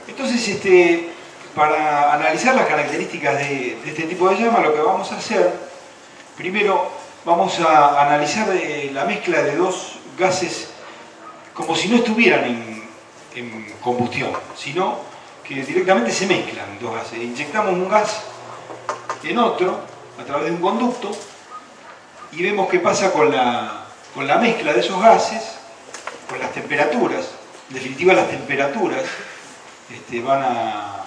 Entonces, para analizar las características de este tipo de llama, lo que vamos a hacer, primero vamos a analizar la mezcla de dos gases como si no estuvieran en combustión, sino que directamente se mezclan dos gases. Inyectamos un gas en otro a través de un conducto y vemos qué pasa con la mezcla de esos gases, con las temperaturas. En definitiva, las temperaturas van a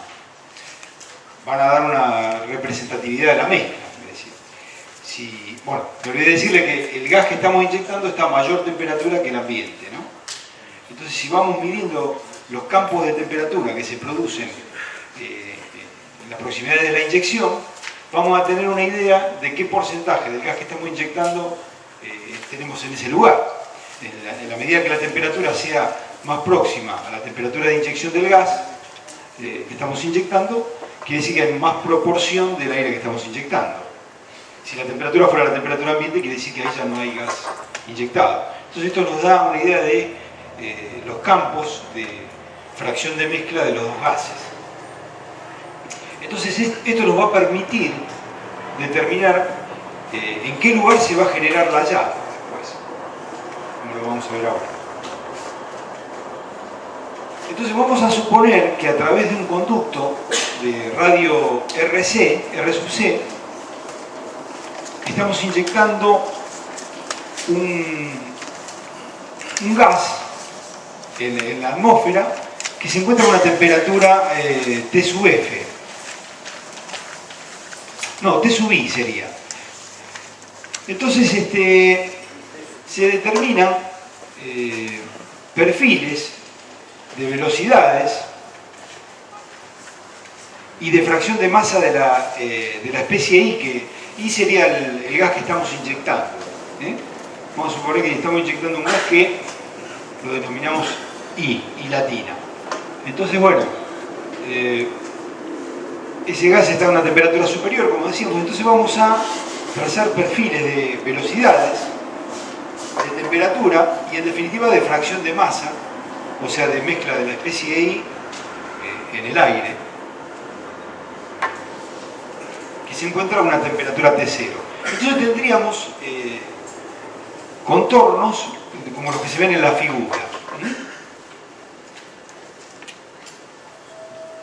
dar una representatividad de la mezcla. Es decir, bueno, me olvidé decirle que el gas que estamos inyectando está a mayor temperatura que el ambiente, ¿no? Entonces, si vamos midiendo los campos de temperatura que se producen en las proximidades de la inyección, vamos a tener una idea de qué porcentaje del gas que estamos inyectando tenemos en ese lugar. En la medida que la temperatura sea más próxima a la temperatura de inyección del gas que estamos inyectando, quiere decir que hay más proporción del aire que estamos inyectando. Si la temperatura fuera la temperatura ambiente, quiere decir que ahí ya no hay gas inyectado. Entonces esto nos da una idea de los campos de fracción de mezcla de los dos gases. Entonces esto nos va a permitir determinar en qué lugar se va a generar la llama después, como lo vamos a ver ahora. Entonces vamos a suponer que a través de un conducto de radio R sub C, estamos inyectando un gas en la atmósfera que se encuentra a una temperatura T sub F. No, T sub I sería. Entonces se determinan perfiles de velocidades y de fracción de masa de la especie I, que I sería el gas que estamos inyectando. Vamos a suponer que estamos inyectando un gas que lo denominamos I latina. Entonces, bueno, ese gas está a una temperatura superior, como decíamos, entonces vamos a trazar perfiles de velocidades, de temperatura y en definitiva de fracción de masa, o sea, de mezcla de la especie I en el aire, que se encuentra a una temperatura T0. Entonces tendríamos contornos como los que se ven en la figura.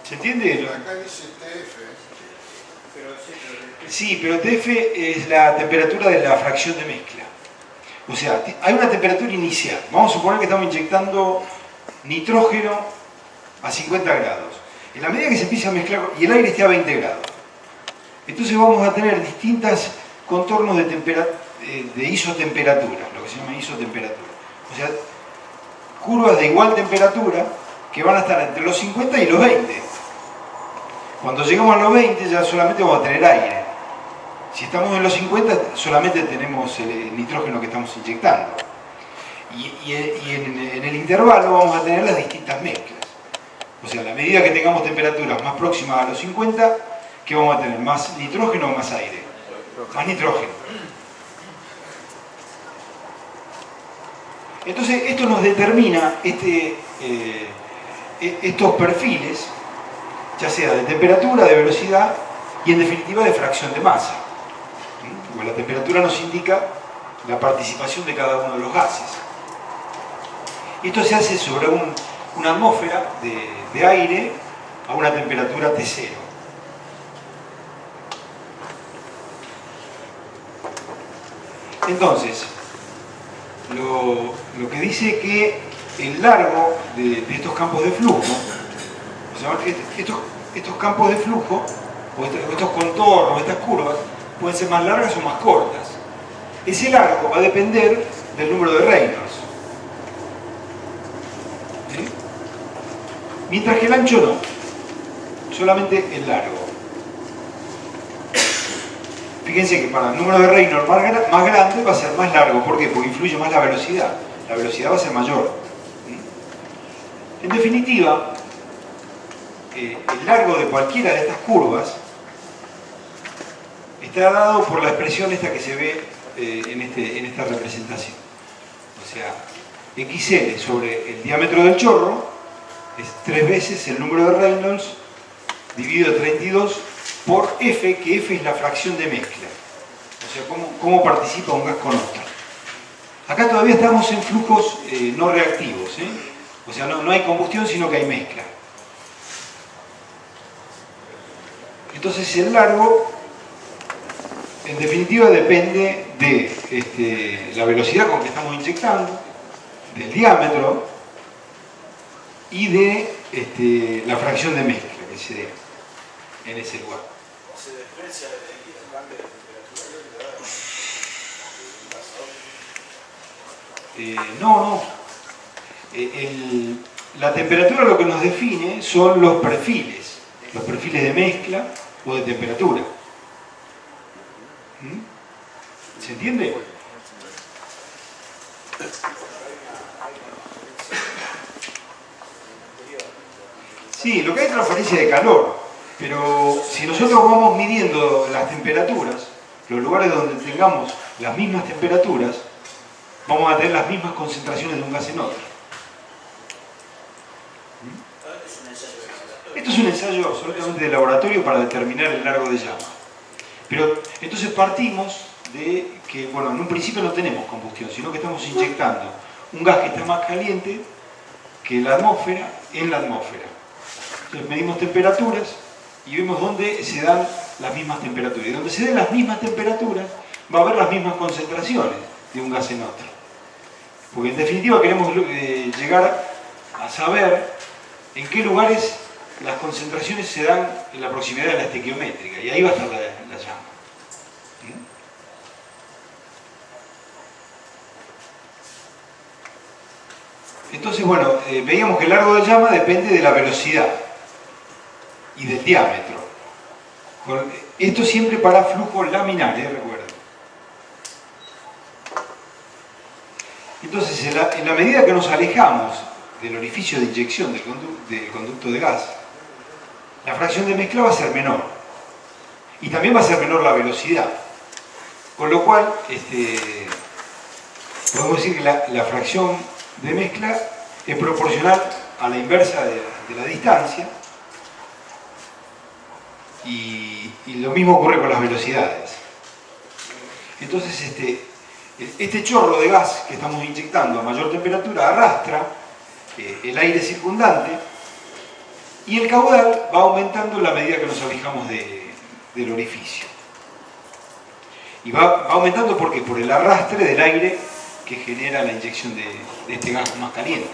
¿Se entiende? Acá dice TF. Sí, pero TF es la temperatura de la fracción de mezcla. O sea, hay una temperatura inicial. Vamos a suponer que estamos inyectando nitrógeno a 50 grados. En la medida que se empieza a mezclar y el aire esté a 20 grados, entonces vamos a tener distintos contornos de isotemperatura, lo que se llama isotemperatura. O sea, curvas de igual temperatura que van a estar entre los 50 y los 20. Cuando llegamos a los 20 ya solamente vamos a tener aire. Si estamos en los 50 solamente tenemos el nitrógeno que estamos inyectando. Y en el intervalo vamos a tener las distintas mezclas. O sea, a la medida que tengamos temperaturas más próximas a los 50, ¿qué vamos a tener? ¿Más nitrógeno o más aire? Más nitrógeno. Entonces, esto nos determina estos perfiles, ya sea de temperatura, de velocidad y en definitiva de fracción de masa. Porque la temperatura nos indica la participación de cada uno de los gases. Esto se hace sobre una atmósfera de aire a una temperatura T0. Entonces, lo que dice que el largo de estos campos de flujo, o sea, estos campos de flujo, o estos contornos, estas curvas, pueden ser más largas o más cortas. Ese largo va a depender del número de Reynolds. ¿Sí? Mientras que el ancho no, solamente el largo. Fíjense que para el número de Reynolds más grande va a ser más largo. ¿Por qué? Porque influye más la velocidad. La velocidad va a ser mayor. En definitiva, el largo de cualquiera de estas curvas está dado por la expresión esta que se ve en esta representación. O sea, XL sobre el diámetro del chorro es 3 veces el número de Reynolds dividido 32 por F, que F es la fracción de mezcla. O sea, cómo participa un gas con otro. Acá todavía estamos en flujos no reactivos, ¿eh? O sea, no hay combustión, sino que hay mezcla. Entonces el largo, en definitiva, depende de la velocidad con que estamos inyectando, del diámetro y de la fracción de mezcla que se dé en ese lugar. ¿Se desprecia el cambio de temperatura? No. La temperatura lo que nos define son los perfiles de mezcla o de temperatura. ¿Se entiende? Sí, lo que hay es transferencia de calor, pero si nosotros vamos midiendo las temperaturas, los lugares donde tengamos las mismas temperaturas, vamos a tener las mismas concentraciones de un gas en otro. Esto es un ensayo absolutamente de laboratorio para determinar el largo de llama. Pero entonces partimos de que, bueno, en un principio no tenemos combustión, sino que estamos inyectando un gas que está más caliente que la atmósfera en la atmósfera. Entonces medimos temperaturas y vemos dónde se dan las mismas temperaturas. Y donde se den las mismas temperaturas va a haber las mismas concentraciones de un gas en otro. Porque en definitiva queremos llegar a saber en qué lugares las concentraciones se dan en la proximidad de la estequiométrica, y ahí va a estar la llama. Entonces, bueno, veíamos que el largo de llama depende de la velocidad y del diámetro. Esto siempre para flujos laminares, recuerden. Entonces, en la medida que nos alejamos del orificio de inyección del conducto de gas, la fracción de mezcla va a ser menor. Y también va a ser menor la velocidad. Con lo cual, podemos decir que la fracción de mezcla es proporcional a la inversa de la distancia. Y lo mismo ocurre con las velocidades. Entonces, este chorro de gas que estamos inyectando a mayor temperatura arrastra el aire circundante, y el caudal va aumentando en la medida que nos alejamos del orificio. Y va aumentando ¿por qué? Por el arrastre del aire que genera la inyección de este gas más caliente.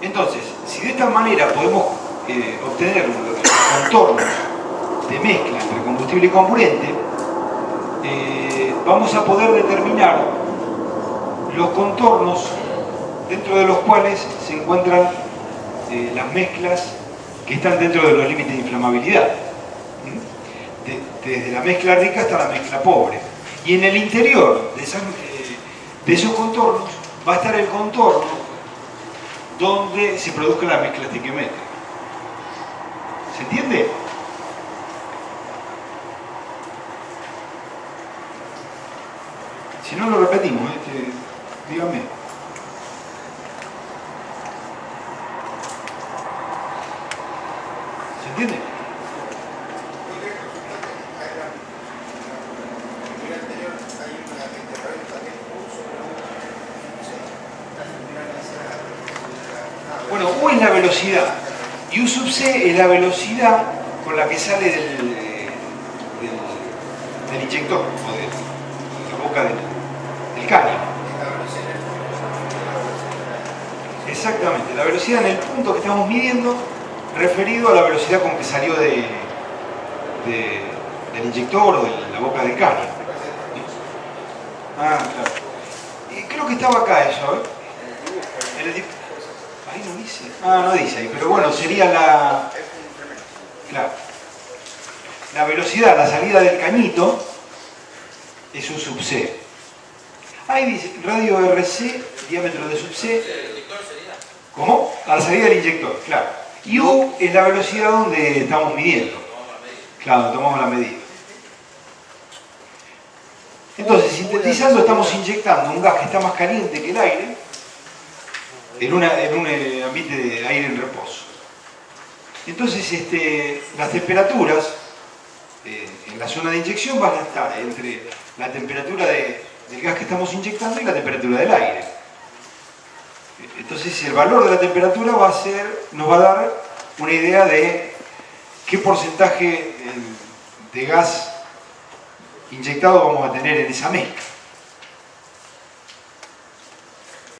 Entonces, si de esta manera podemos obtener los contornos de mezcla entre combustible y comburente, vamos a poder determinar los contornos dentro de los cuales se encuentran las mezclas que están dentro de los límites de inflamabilidad. Desde la mezcla rica hasta la mezcla pobre. Y en el interior de esos contornos va a estar el contorno donde se produzca la mezcla estequiométrica. ¿Se entiende? Si no, lo repetimos, dígame. ¿Se entiende? Bueno, U es la velocidad y U sub C es la velocidad con la que sale del inyector o de la boca del caño. Exactamente, la velocidad en el punto que estamos midiendo referido a la velocidad con que salió del inyector o de la boca del caño. Ah, claro. Y creo que estaba acá eso, ahí no dice. Ah, no dice ahí, pero bueno, sería la... Claro. La velocidad, la salida del cañito es U sub C. Ahí dice radio RC, diámetro de sub C. ¿Cómo? A la salida del inyector, claro. Y U es la velocidad donde estamos midiendo. Claro, tomamos la medida. Entonces, sintetizando, estamos inyectando un gas que está más caliente que el aire en un ambiente de aire en reposo. Entonces, las temperaturas en la zona de inyección van a estar entre la temperatura del gas que estamos inyectando y la temperatura del aire. Entonces, el valor de la temperatura nos va a dar una idea de qué porcentaje de gas inyectado vamos a tener en esa mezcla.